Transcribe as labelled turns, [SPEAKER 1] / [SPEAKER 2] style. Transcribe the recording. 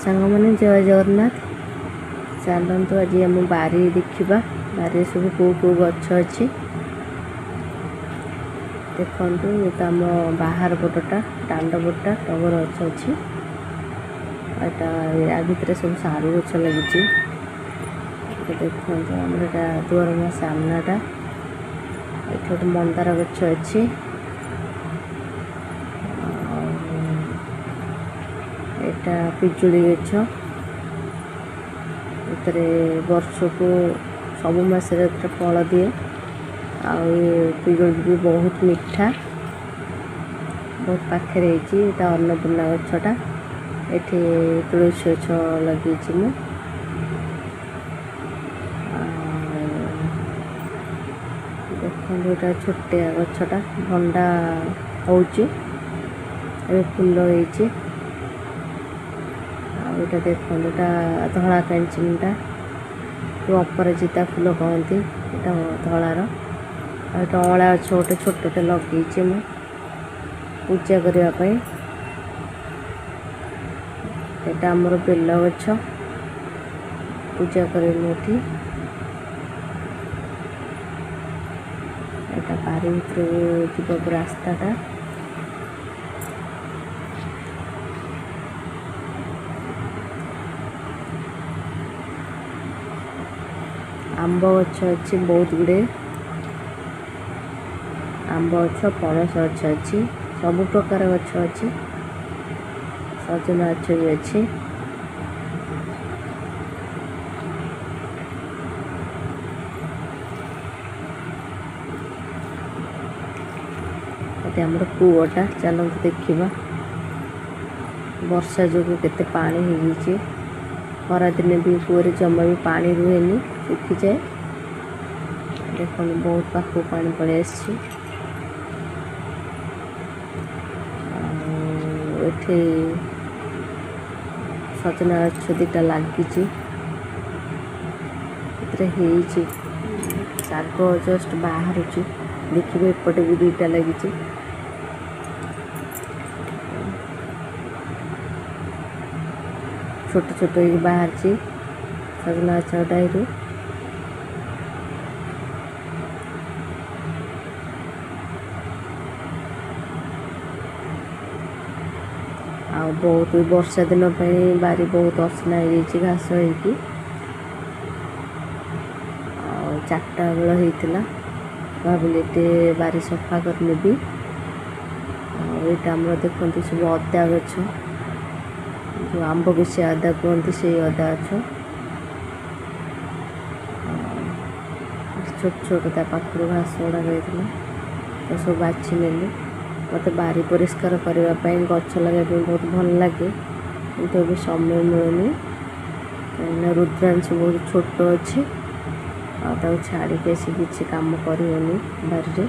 [SPEAKER 1] सांगने जय जगन्नाथ। चलतु आज आम बारी देखा बारी सब कौ कौ गछ अच्छी देखु। ये तो आम बाहर पटटा दांड पटटा टगर गछ अच्छी या भितर सब सारू गछ लगी। देखो आम दुआर सामनाटा ये गोटे मंदार गछ अच्छी एटा पिजुली गछ वर्ष को सब मास फल दिए पिजुली भी बहुत मीठा बहुत पाखे अन्नपूर्णा गछटा ये तुलसी गछ लगी देखो छोटिया गछटा भंडा हो फुल हो ये देखो धला कैंचिंटा जो अपराजिता फूल कहती धलार अँला गछ गोटे छोटे लगे मु पूजा करने यहाँ आमर बेल गछ पूजा करें यहाँ बारी भर जीव रास्ताटा आंब गछ अच्छी बहुत गुड़े आंब गछ पणस गछ अच्छी सब प्रकार गछ अच्छी सजना गछ भी अच्छी आमर कूटा चलते देखा वर्षा जो केते पानी हो खरा दिन भी कूअरे जमा भी पानी रुहेनी सुखी जाए। देखो बहुत पाखु पानी पड़े एठे सजना गछ दुटा लगी शाग जस्ट बाहर देखिए एपटे भी दुटा लगी छोट छोट बाहर सजना गछटा आ बहुत वर्षा दिन बारी बहुत असना हो घास हो चार्टा बेल होता भाविले बारी सफा करनेबी आम देखते सब अदा गछ जो आंब बेसी अदा कहते से अदा गछ छोट छोट पाखर घास गुड़ा रही तो सब बाछी नेली मत बारी परिष्कार करने गछ लगे बहुत भल लगे किंतु अभी समय मिलूनी कहीं रुद्रांश बहुत छोट अच्छे छाड़ी किसी काम कर बारी।